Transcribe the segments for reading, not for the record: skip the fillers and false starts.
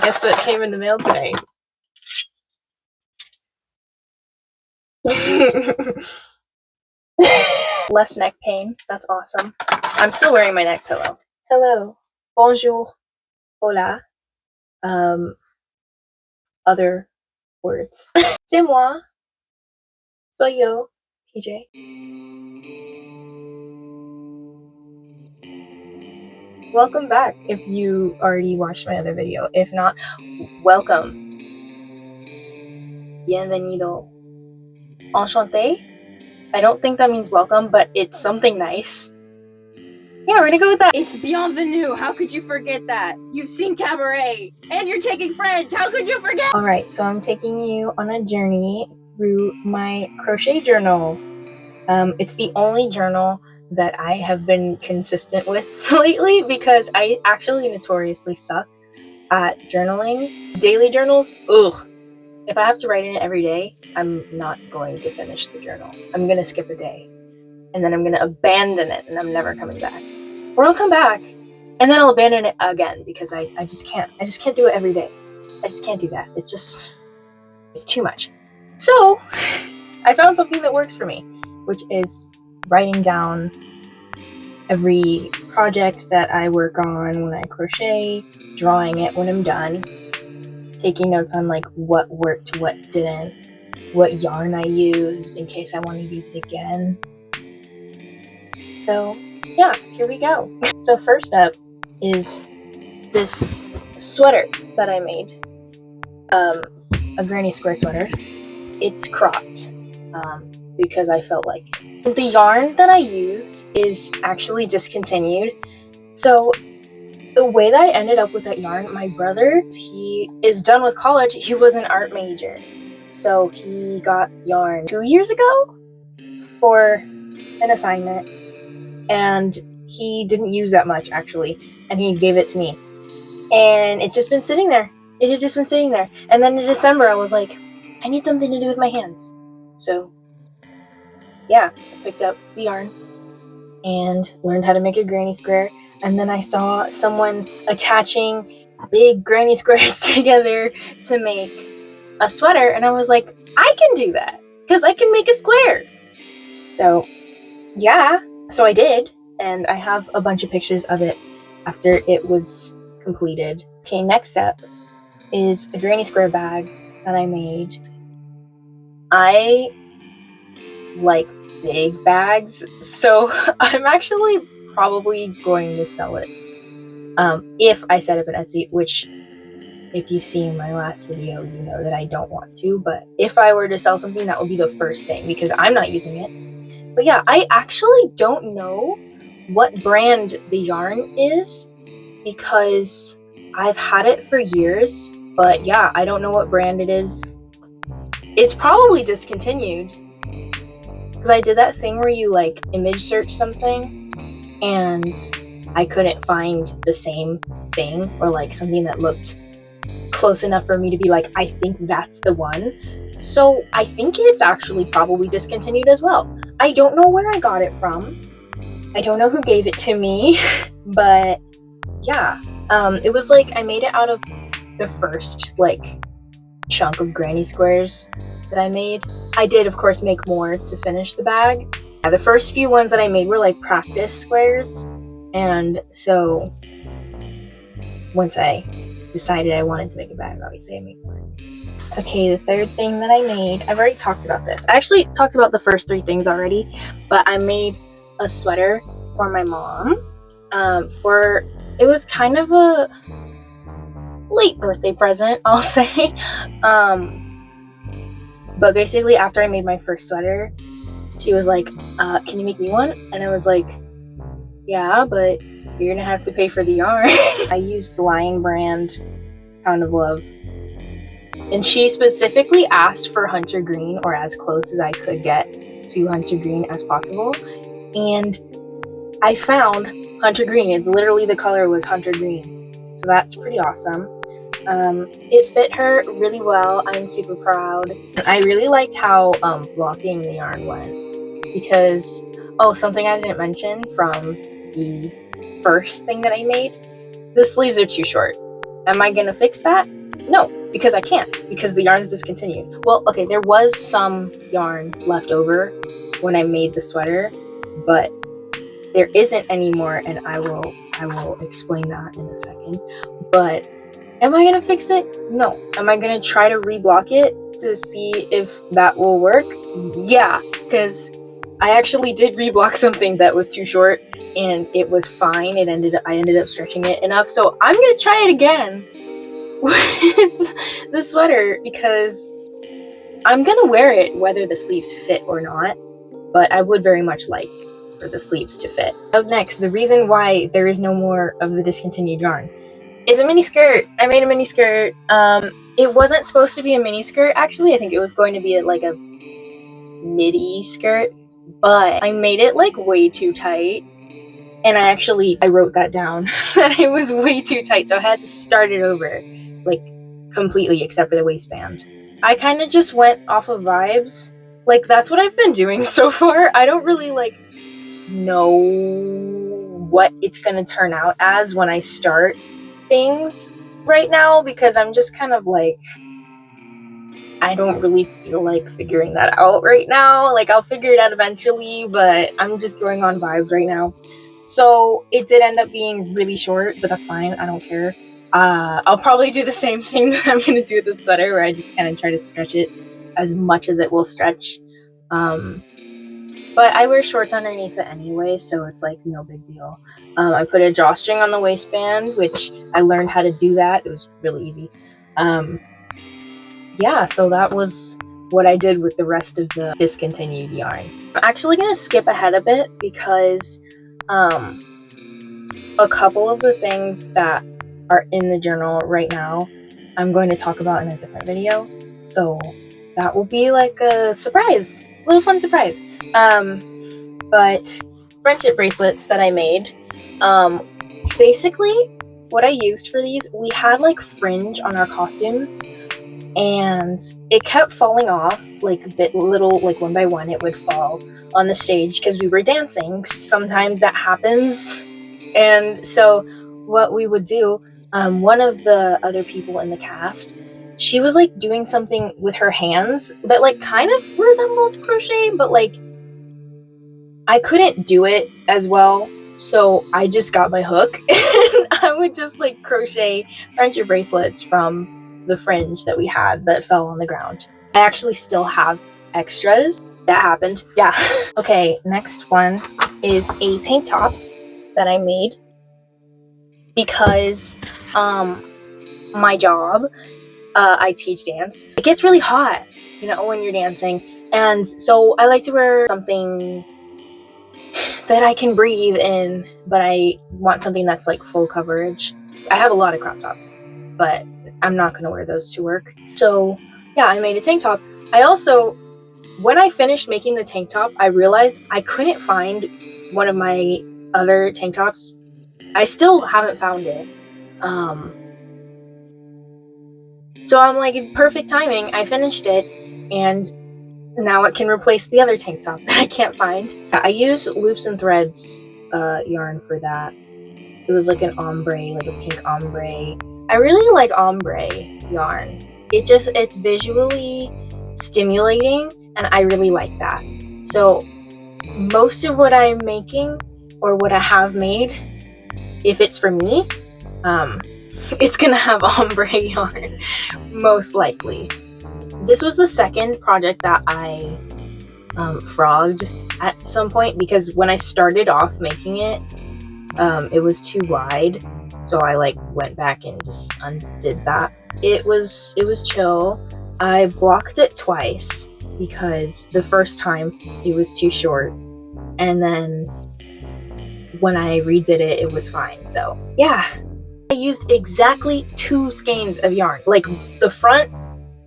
Guess what came in the mail today? Less neck pain. That's awesome. I'm still wearing my neck pillow. Hello. Bonjour. Hola. Other words. C'est moi. Soy yo. TJ. Welcome back if you already watched my other video. If not, welcome. Bienvenido. Enchanté? I don't think that means welcome, but it's something nice. Yeah, we're gonna go with that. It's Beyond the New. How could you forget that? You've seen Cabaret, and you're taking French. How could you forget? Alright, so I'm taking you on a journey through my crochet journal. It's the only journal that I have been consistent with lately because I actually notoriously suck at journaling. Daily journals, ugh. If I have to write in it every day, I'm not going to finish the journal. I'm gonna skip a day, and then I'm gonna abandon it, and I'm never coming back. Or I'll come back, and then I'll abandon it again because I just can't. I just can't do it every day. I just can't do that. It's too much. So I found something that works for me, which is writing down every project that I work on when I crochet, drawing it when I'm done, taking notes on like what worked, what didn't, what yarn I used in case I want to use it again. So yeah, here we go. So first up is this sweater that I made, a granny square sweater. It's cropped because I felt like the yarn that I used is actually discontinued. So the way that I ended up with that yarn, my brother, he is done with college. He was an art major, so he got yarn 2 years ago for an assignment, and he didn't use that much actually, and he gave it to me, and it's just been sitting there. It had just been sitting there, and then in December I was like, I need something to do with my hands, so yeah, I picked up the yarn and learned how to make a granny square. And then I saw someone attaching big granny squares together to make a sweater, and I was like, I can do that because I can make a square. So yeah, so I did, and I have a bunch of pictures of it after it was completed. Okay, next up is a granny square bag that I made. I like big bags, so I'm actually probably going to sell it if I set up an Etsy, which if you've seen my last video, you know that I don't want to, but if I were to sell something, that would be the first thing because I'm not using it. But yeah, I actually don't know what brand the yarn is because I've had it for years, but yeah, I don't know what brand it is. It's probably discontinued because I did that thing where you like image search something and I couldn't find the same thing or like something that looked close enough for me to be like, I think that's the one. So I think it's actually probably discontinued as well. I don't know where I got it from. I don't know who gave it to me, but yeah, it was like I made it out of the first like chunk of granny squares that I made. I did of course make more to finish the bag. Yeah, the first few ones that I made were like practice squares, and so once I decided I wanted to make a bag, obviously I made more. Okay, the third thing that I made, I've already talked about this. I actually talked about the first 3 things already, but I made a sweater for my mom. It was kind of a late birthday present, I'll say. But basically after I made my first sweater, she was like, can you make me one? And I was like, yeah, but you're gonna have to pay for the yarn. I used Blind brand Pound of Love, and she specifically asked for hunter green, or as close as I could get to hunter green as possible, and I found hunter green. It's literally the color was hunter green, so that's pretty awesome. It fit her really well. I'm super proud. I really liked how blocking the yarn went because, oh, something I didn't mention from the first thing that I made, the sleeves are too short. Am I gonna fix that? No, because I can't, because the yarn's discontinued. Well, okay, there was some yarn left over when I made the sweater, but there isn't anymore, and I will explain that in a second. But am I gonna fix it? No. Am I gonna try to reblock it to see if that will work? Yeah, because I actually did reblock something that was too short, and it was fine. I ended up stretching it enough, so I'm gonna try it again with the sweater, because I'm gonna wear it whether the sleeves fit or not, but I would very much like for the sleeves to fit. Up next, the reason why there is no more of the discontinued yarn is a mini skirt. I made a mini skirt. It wasn't supposed to be a mini skirt, actually. I think it was going to be like a midi skirt, but I made it like way too tight, and I wrote that down that it was way too tight, so I had to start it over, like completely, except for the waistband. I kind of just went off of vibes. Like, that's what I've been doing so far. I don't really like know what it's gonna turn out as when I start things right now, because I'm just kind of like, I don't really feel like figuring that out right now. Like, I'll figure it out eventually, but I'm just going on vibes right now. So it did end up being really short, but that's fine. I don't care. I'll probably do the same thing that I'm gonna do with the sweater, where I just kind of try to stretch it as much as it will stretch. But I wear shorts underneath it anyway, so it's like no big deal. I put a drawstring on the waistband, which I learned how to do that. It was really easy. Yeah, so that was what I did with the rest of the discontinued yarn. I'm actually gonna skip ahead a bit, because a couple of the things that are in the journal right now, I'm going to talk about in a different video. So that will be like a surprise, a little fun surprise. But friendship bracelets that I made, basically what I used for these, we had like fringe on our costumes, and it kept falling off, like a bit little, like one by one it would fall on the stage because we were dancing. Sometimes that happens. And so what we would do, one of the other people in the cast, she was like doing something with her hands that like kind of resembled crochet, but like I couldn't do it as well, so I just got my hook and I would just like crochet friendship bracelets from the fringe that we had that fell on the ground. I actually still have extras. That happened. Yeah. Okay, next one is a tank top that I made because my job, I teach dance. It gets really hot, you know, when you're dancing, and so I like to wear something that I can breathe in, but I want something that's like full coverage. I have a lot of crop tops, but I'm not gonna wear those to work. So yeah, I made a tank top. I also, when I finished making the tank top, I realized I couldn't find one of my other tank tops. I still haven't found it. So I'm like, perfect timing. I finished it, and now it can replace the other tank top that I can't find. I use Loops and Threads yarn for that. It was like an ombre, like a pink ombre. I really like ombre yarn. It's visually stimulating, and I really like that. So most of what I'm making, or what I have made, if it's for me, it's gonna have ombre yarn, most likely. This was the second project that I frogged at some point, because when I started off making it, it was too wide, so I like went back and just undid that. It was chill. I blocked it twice because the first time it was too short, and then when I redid it, it was fine. So yeah, I used exactly 2 skeins of yarn. Like, the front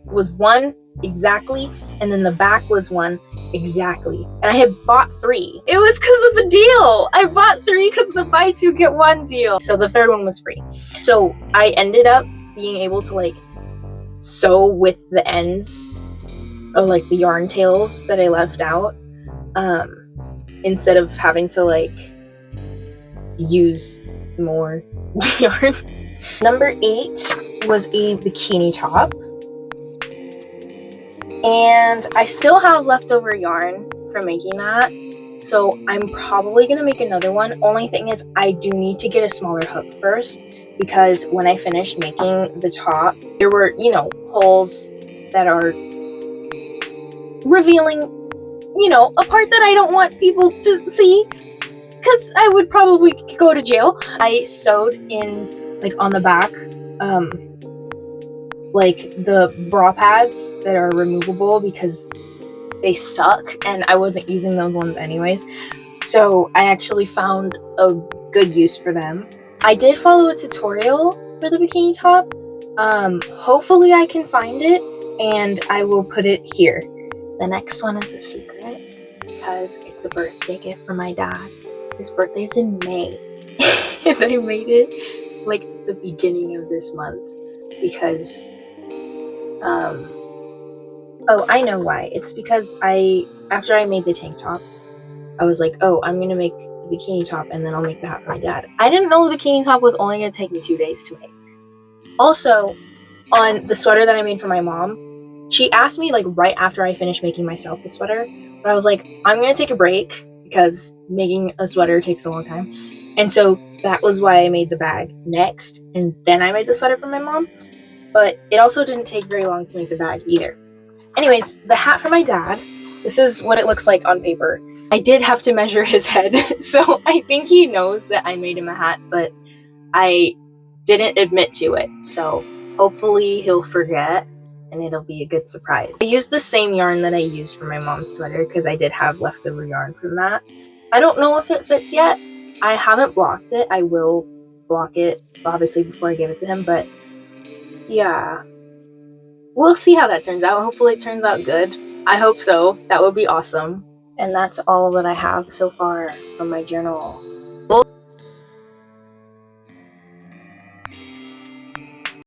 was 1 exactly, and then the back was 1 exactly. And I had bought 3. It was because of the deal. I bought 3 because of the buy 2 get 1 deal. So the third one was free. So I ended up being able to like sew with the ends of like the yarn tails that I left out, instead of having to like use more yarn. Number 8 was a bikini top. And I still have leftover yarn from making that, so I'm probably going to make another one. Only thing is, I do need to get a smaller hook first, because when I finished making the top, there were, you know, holes that are revealing, you know, a part that I don't want people to see, because I would probably go to jail. I sewed in, like, on the back, like the bra pads that are removable because they suck and I wasn't using those ones anyways. So I actually found a good use for them. I did follow a tutorial for the bikini top. Hopefully I can find it and I will put it here. The next one is a secret because it's a birthday gift for my dad. His birthday's in May. And I made it like the beginning of this month because oh, I know why. It's because after I made the tank top, I was like, oh, I'm gonna make the bikini top and then I'll make the hat for my dad. I didn't know the bikini top was only gonna take me 2 days to make. Also, on the sweater that I made for my mom, she asked me like right after I finished making myself the sweater, but I was like, I'm gonna take a break because making a sweater takes a long time. And so that was why I made the bag next, and then I made the sweater for my mom. But it also didn't take very long to make the bag either. Anyways, the hat for my dad, this is what it looks like on paper. I did have to measure his head, so I think he knows that I made him a hat, but I didn't admit to it, so hopefully he'll forget and it'll be a good surprise. I used the same yarn that I used for my mom's sweater because I did have leftover yarn from that. I don't know if it fits yet. I haven't blocked it. I will block it, obviously, before I give it to him, but yeah. We'll see how that turns out. Hopefully it turns out good. I hope so. That would be awesome. And that's all that I have so far from my journal.